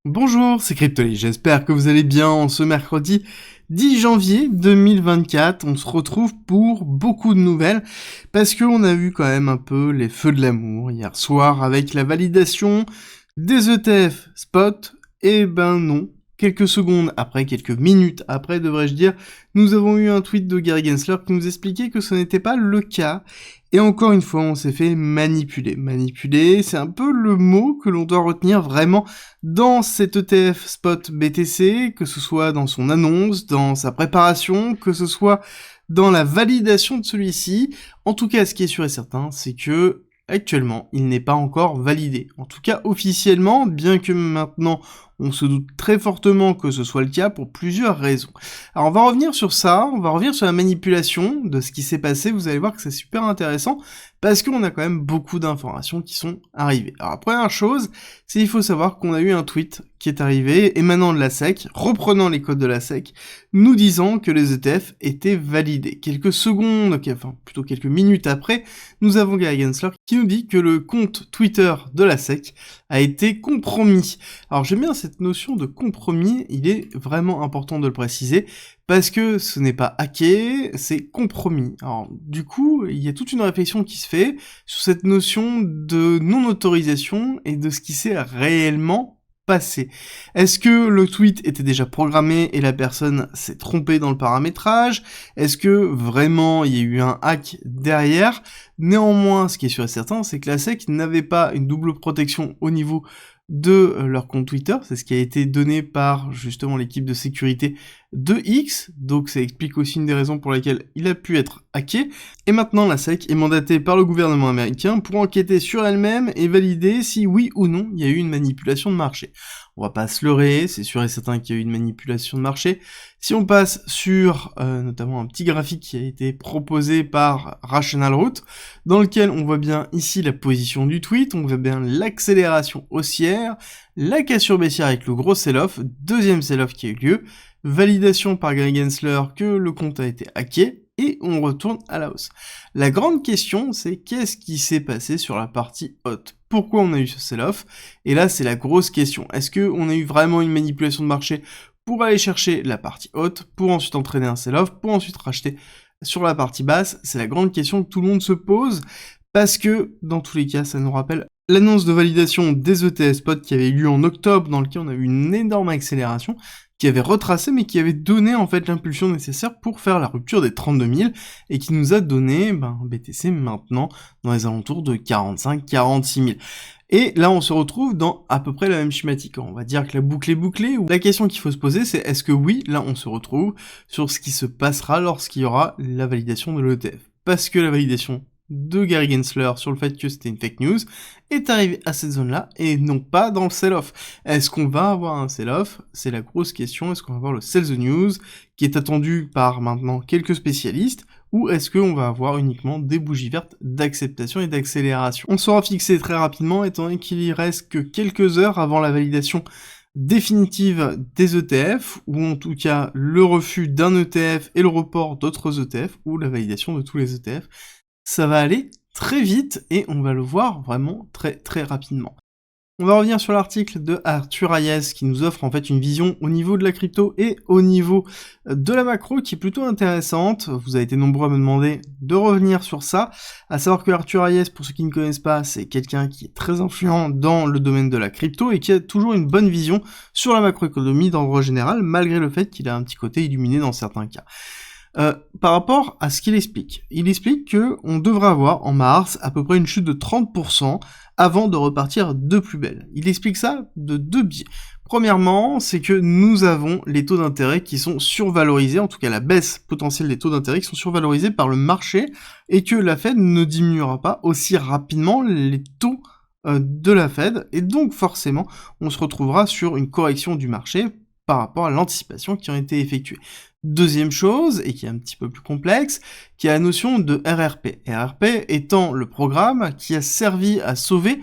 Bonjour, c'est Cryptoly, j'espère que vous allez bien en ce mercredi 10 janvier 2024. On se retrouve pour beaucoup de nouvelles parce qu'on a eu quand même un peu les feux de l'amour hier soir avec la validation des ETF spot. Et ben non, quelques secondes après, quelques minutes après devrais-je dire, nous avons eu un tweet de Gary Gensler qui nous expliquait que ce n'était pas le cas. Et encore une fois, on s'est fait manipuler. Manipuler, c'est un peu le mot que l'on doit retenir vraiment dans cet ETF spot BTC, que ce soit dans son annonce, dans sa préparation, que ce soit dans la validation de celui-ci. En tout cas, ce qui est sûr et certain, c'est que actuellement, il n'est pas encore validé. En tout cas, officiellement, bien que maintenant on se doute très fortement que ce soit le cas pour plusieurs raisons. Alors on va revenir sur ça, on va revenir sur la manipulation de ce qui s'est passé, vous allez voir que c'est super intéressant, parce qu'on a quand même beaucoup d'informations qui sont arrivées. Alors la première chose, c'est qu'il faut savoir qu'on a eu un tweet qui est arrivé, émanant de la SEC, reprenant les codes de la SEC, nous disant que les ETF étaient validés. Quelques secondes, enfin plutôt quelques minutes après, nous avons Gary Gensler qui nous dit que le compte Twitter de la SEC a été compromis. Alors j'aime bien cette notion de compromis, il est vraiment important de le préciser, parce que ce n'est pas hacké, c'est compromis. Alors du coup, il y a toute une réflexion qui se fait sur cette notion de non-autorisation et de ce qui s'est réellement passé. Est-ce que le tweet était déjà programmé et la personne s'est trompée dans le paramétrage? Est-ce que vraiment il y a eu un hack derrière? Néanmoins, ce qui est sûr et certain, c'est que la SEC n'avait pas une double protection au niveau de leur compte Twitter, c'est ce qui a été donné par justement l'équipe de sécurité de X, donc ça explique aussi une des raisons pour lesquelles il a pu être hacké, et maintenant la SEC est mandatée par le gouvernement américain pour enquêter sur elle-même et valider si oui ou non il y a eu une manipulation de marché. On va pas se leurrer, c'est sûr et certain qu'il y a eu une manipulation de marché. Si on passe sur notamment un petit graphique qui a été proposé par Rational Root, dans lequel on voit bien ici la position du tweet, on voit bien l'accélération haussière, la cassure baissière avec le gros sell-off, deuxième sell-off qui a eu lieu, validation par Gary Gensler que le compte a été hacké, et on retourne à la hausse. La grande question, c'est qu'est-ce qui s'est passé sur la partie haute? Pourquoi on a eu ce sell-off? Et là, c'est la grosse question. Est-ce qu'on a eu vraiment une manipulation de marché pour aller chercher la partie haute, pour ensuite entraîner un sell-off, pour ensuite racheter sur la partie basse? C'est la grande question que tout le monde se pose, parce que, dans tous les cas, ça nous rappelle l'annonce de validation des ETF spot qui avait eu lieu en octobre, dans lequel on a eu une énorme accélération, qui avait retracé, mais qui avait donné en fait l'impulsion nécessaire pour faire la rupture des 32 000, et qui nous a donné BTC maintenant dans les alentours de 45-46 000. Et là, on se retrouve dans à peu près la même schématique. On va dire que la boucle est bouclée. La question qu'il faut se poser, c'est est-ce que oui, là, on se retrouve sur ce qui se passera lorsqu'il y aura la validation de l'ETF. Parce que la validation de Gary Gensler sur le fait que c'était une fake news est arrivé à cette zone-là et non pas dans le sell-off. Est-ce qu'on va avoir un sell-off? C'est la grosse question. Est-ce qu'on va avoir le sell the news qui est attendu par maintenant quelques spécialistes, ou est-ce qu'on va avoir uniquement des bougies vertes d'acceptation et d'accélération? On sera fixé très rapidement étant donné qu'il y reste que quelques heures avant la validation définitive des ETF, ou en tout cas le refus d'un ETF et le report d'autres ETF, ou la validation de tous les ETF. Ça va aller très vite et on va le voir vraiment très très rapidement. On va revenir sur l'article de Arthur Hayes qui nous offre en fait une vision au niveau de la crypto et au niveau de la macro qui est plutôt intéressante. Vous avez été nombreux à me demander de revenir sur ça. À savoir que Arthur Hayes, pour ceux qui ne connaissent pas, c'est quelqu'un qui est très influent dans le domaine de la crypto et qui a toujours une bonne vision sur la macroéconomie d'ordre général, malgré le fait qu'il a un petit côté illuminé dans certains cas. Par rapport à ce qu'il explique que on devrait avoir en mars à peu près une chute de 30% avant de repartir de plus belle. Il explique ça de deux biais. Premièrement, c'est que nous avons les taux d'intérêt qui sont survalorisés, en tout cas la baisse potentielle des taux d'intérêt qui sont survalorisés par le marché, et que la Fed ne diminuera pas aussi rapidement les taux de la Fed, et donc forcément, on se retrouvera sur une correction du marché par rapport à l'anticipation qui a été effectuée. Deuxième chose, et qui est un petit peu plus complexe, qui est la notion de RRP. RRP étant le programme qui a servi à sauver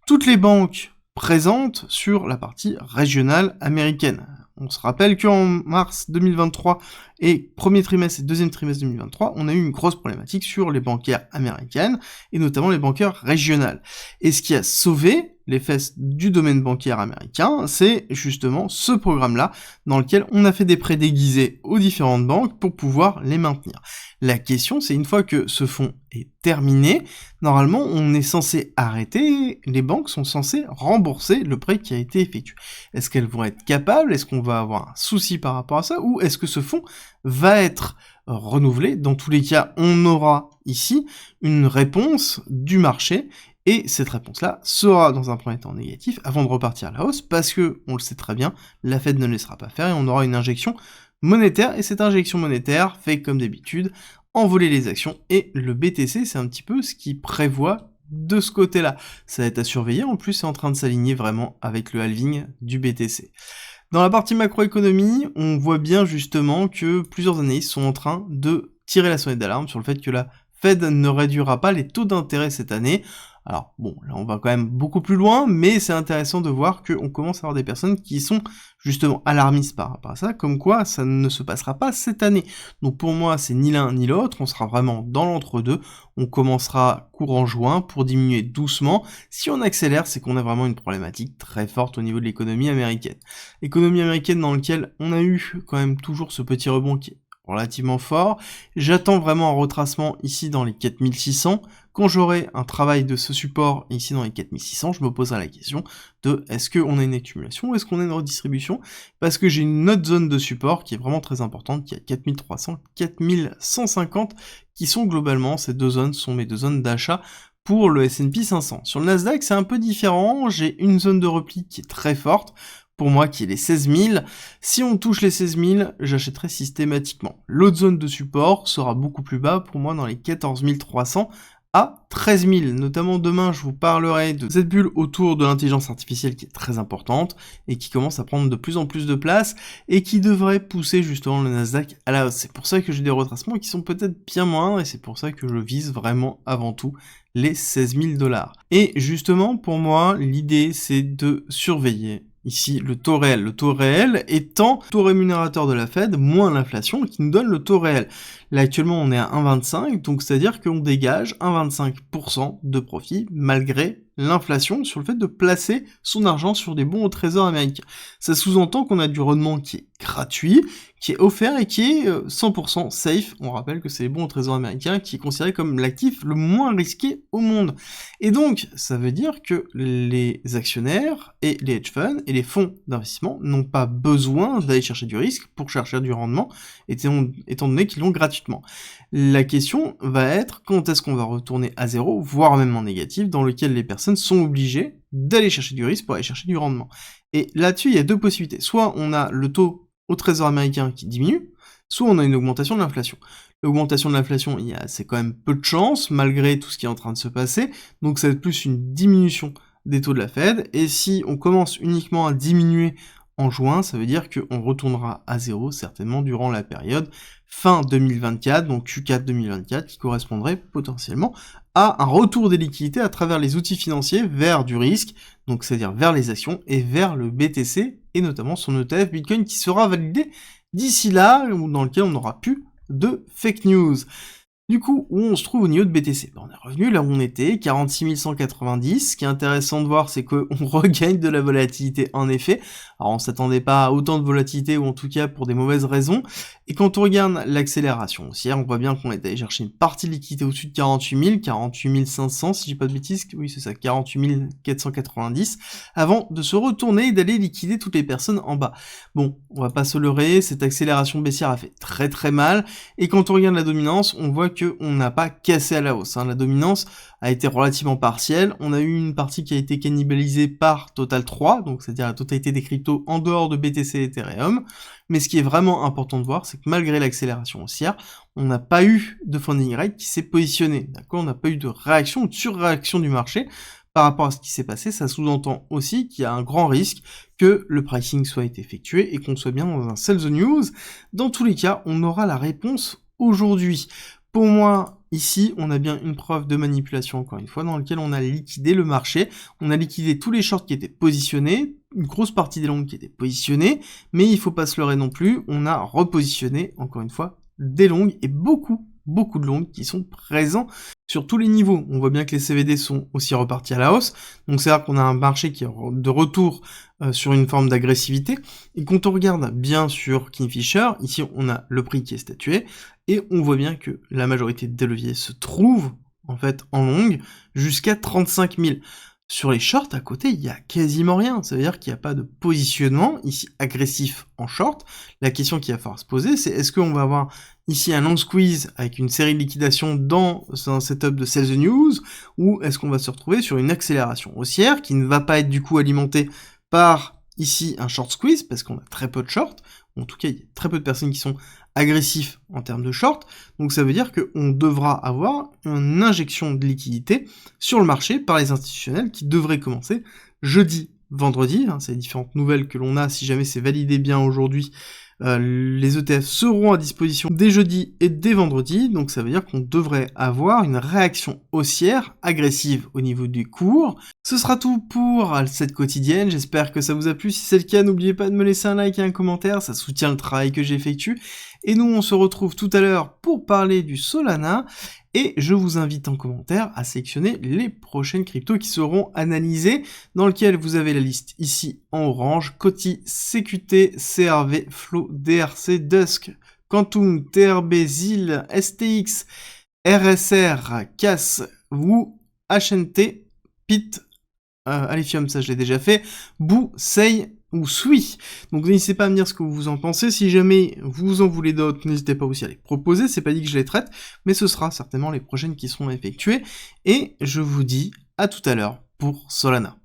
toutes les banques présentes sur la partie régionale américaine. On se rappelle qu'en mars 2023 et premier trimestre et deuxième trimestre 2023, on a eu une grosse problématique sur les bancaires américaines, et notamment les bancaires régionales. Et ce qui a sauvé les fesses du domaine bancaire américain, c'est justement ce programme-là, dans lequel on a fait des prêts déguisés aux différentes banques pour pouvoir les maintenir. La question, c'est une fois que ce fonds est terminé, normalement, on est censé arrêter, les banques sont censées rembourser le prêt qui a été effectué. Est-ce qu'elles vont être capables? Est-ce qu'on va avoir un souci par rapport à ça? Ou est-ce que ce fonds va être renouvelé? Dans tous les cas, on aura ici une réponse du marché, et cette réponse-là sera dans un premier temps négatif avant de repartir à la hausse, parce que, on le sait très bien, la Fed ne laissera pas faire et on aura une injection monétaire, et cette injection monétaire fait comme d'habitude envoler les actions, et le BTC c'est un petit peu ce qui prévoit de ce côté-là. Ça va être à surveiller, en plus c'est en train de s'aligner vraiment avec le halving du BTC. Dans la partie macroéconomie, on voit bien justement que plusieurs analystes sont en train de tirer la sonnette d'alarme sur le fait que la Fed ne réduira pas les taux d'intérêt cette année. Alors bon, là on va quand même beaucoup plus loin, mais c'est intéressant de voir qu'on commence à avoir des personnes qui sont justement alarmistes par rapport à ça, comme quoi ça ne se passera pas cette année. Donc pour moi, c'est ni l'un ni l'autre, on sera vraiment dans l'entre-deux, on commencera courant juin pour diminuer doucement. Si on accélère, c'est qu'on a vraiment une problématique très forte au niveau de l'économie américaine. L'économie américaine dans laquelle on a eu quand même toujours ce petit rebond qui est relativement fort. J'attends vraiment un retracement ici dans les 4600. Quand j'aurai un travail de ce support ici dans les 4600, je me poserai la question de est-ce qu'on a une accumulation ou est-ce qu'on a une redistribution, parce que j'ai une autre zone de support qui est vraiment très importante, qui est à 4300, 4150, qui sont globalement, ces deux zones sont mes deux zones d'achat pour le S&P 500. Sur le Nasdaq, c'est un peu différent, j'ai une zone de repli qui est très forte, pour moi qui est les 16 000, si on touche les 16 000, j'achèterai systématiquement. L'autre zone de support sera beaucoup plus bas, pour moi dans les 14 300 à 13 000. Notamment demain, je vous parlerai de cette bulle autour de l'intelligence artificielle qui est très importante et qui commence à prendre de plus en plus de place et qui devrait pousser justement le Nasdaq à la hausse. C'est pour ça que j'ai des retracements qui sont peut-être bien moindres et c'est pour ça que je vise vraiment avant tout les 16 000 $. Et justement, pour moi, l'idée c'est de surveiller ici le taux réel. Le taux réel étant le taux rémunérateur de la Fed moins l'inflation qui nous donne le taux réel. Là actuellement on est à 1,25, donc c'est-à-dire qu'on dégage 1,25% de profit malgré l'inflation sur le fait de placer son argent sur des bons au trésor américain. Ça sous-entend qu'on a du rendement qui est gratuit, qui est offert et qui est 100% safe. On rappelle que c'est les bons au trésor américain qui est considéré comme l'actif le moins risqué au monde. Et donc, ça veut dire que les actionnaires et les hedge funds et les fonds d'investissement n'ont pas besoin d'aller chercher du risque pour chercher du rendement, étant donné qu'ils l'ont gratuitement. La question va être quand est-ce qu'on va retourner à zéro, voire même en négatif, dans lequel les personnes sont obligées d'aller chercher du risque pour aller chercher du rendement. Et là-dessus, il y a deux possibilités. Soit on a le taux au trésor américain qui diminue, soit on a une augmentation de l'inflation. L'augmentation de l'inflation, c'est quand même peu de chance, malgré tout ce qui est en train de se passer, donc ça va être plus une diminution des taux de la Fed, et si on commence uniquement à diminuer en juin, ça veut dire qu'on retournera à zéro certainement durant la période fin 2024, donc Q4 2024, qui correspondrait potentiellement à un retour des liquidités à travers les outils financiers vers du risque, donc c'est-à-dire vers les actions et vers le BTC, et notamment son ETF Bitcoin qui sera validé d'ici là, dans lequel on n'aura plus de fake news. Du coup, où on se trouve au niveau de BTC? On est revenu là où on était, 46 190. Ce qui est intéressant de voir, c'est qu'on regagne de la volatilité en effet. Alors on s'attendait pas à autant de volatilité, ou en tout cas pour des mauvaises raisons. Et quand on regarde l'accélération haussière, on voit bien qu'on est allé chercher une partie de liquidité au-dessus de 48 500, si j'ai pas de bêtises, oui c'est ça, 48 490, avant de se retourner et d'aller liquider toutes les personnes en bas. Bon, on va pas se leurrer, cette accélération baissière a fait très très mal, et quand on regarde la dominance, on voit qu'on n'a pas cassé à la hausse. La dominance a été relativement partielle. On a eu une partie qui a été cannibalisée par Total 3, donc c'est-à-dire la totalité des cryptos en dehors de BTC et Ethereum. Mais ce qui est vraiment important de voir, c'est que malgré l'accélération haussière, on n'a pas eu de funding rate qui s'est positionné. D'accord, on n'a pas eu de réaction ou de surréaction du marché par rapport à ce qui s'est passé. Ça sous-entend aussi qu'il y a un grand risque que le pricing soit effectué et qu'on soit bien dans un sell the news. Dans tous les cas, on aura la réponse aujourd'hui. Pour moi, ici, on a bien une preuve de manipulation, encore une fois, dans laquelle on a liquidé le marché, on a liquidé tous les shorts qui étaient positionnés, une grosse partie des longues qui étaient positionnées, mais il faut pas se leurrer non plus, on a repositionné, encore une fois, des longues, et beaucoup de longues qui sont présents sur tous les niveaux. On voit bien que les CVD sont aussi repartis à la hausse, donc c'est-à-dire qu'on a un marché qui est de retour sur une forme d'agressivité, et quand on regarde bien sur Kingfisher, ici on a le prix qui est statué, et on voit bien que la majorité des leviers se trouvent en fait en longue jusqu'à 35 000. Sur les shorts, à côté, il y a quasiment rien. Ça veut dire qu'il n'y a pas de positionnement, ici, agressif en short. La question qu'il va falloir se poser, c'est est-ce qu'on va avoir ici un long squeeze avec une série de liquidations dans un setup de sell the news, ou est-ce qu'on va se retrouver sur une accélération haussière qui ne va pas être du coup alimentée par ici un short squeeze, parce qu'on a très peu de shorts, en tout cas il y a très peu de personnes qui sont agressifs en termes de short, donc ça veut dire qu'on devra avoir une injection de liquidité sur le marché par les institutionnels qui devraient commencer jeudi, vendredi, c'est les différentes nouvelles que l'on a, si jamais c'est validé bien aujourd'hui, les ETF seront à disposition dès jeudi et dès vendredi, donc ça veut dire qu'on devrait avoir une réaction haussière agressive au niveau du cours. Ce sera tout pour cette quotidienne, j'espère que ça vous a plu. Si c'est le cas, n'oubliez pas de me laisser un like et un commentaire, ça soutient le travail que j'effectue. Et nous, on se retrouve tout à l'heure pour parler du Solana, et je vous invite en commentaire à sélectionner les prochaines cryptos qui seront analysées, dans lequel vous avez la liste ici en orange: Coty, CQT, CRV, Flow, DRC, Dusk, Quantum, TRB, ZIL, STX, RSR, CAS, WU, HNT, PIT, Alephium, ça je l'ai déjà fait, BOO, SEI ou SUI. Donc n'hésitez pas à me dire ce que vous en pensez, si jamais vous en voulez d'autres, n'hésitez pas aussi à les proposer, c'est pas dit que je les traite, mais ce sera certainement les prochaines qui seront effectuées, et je vous dis à tout à l'heure pour Solana.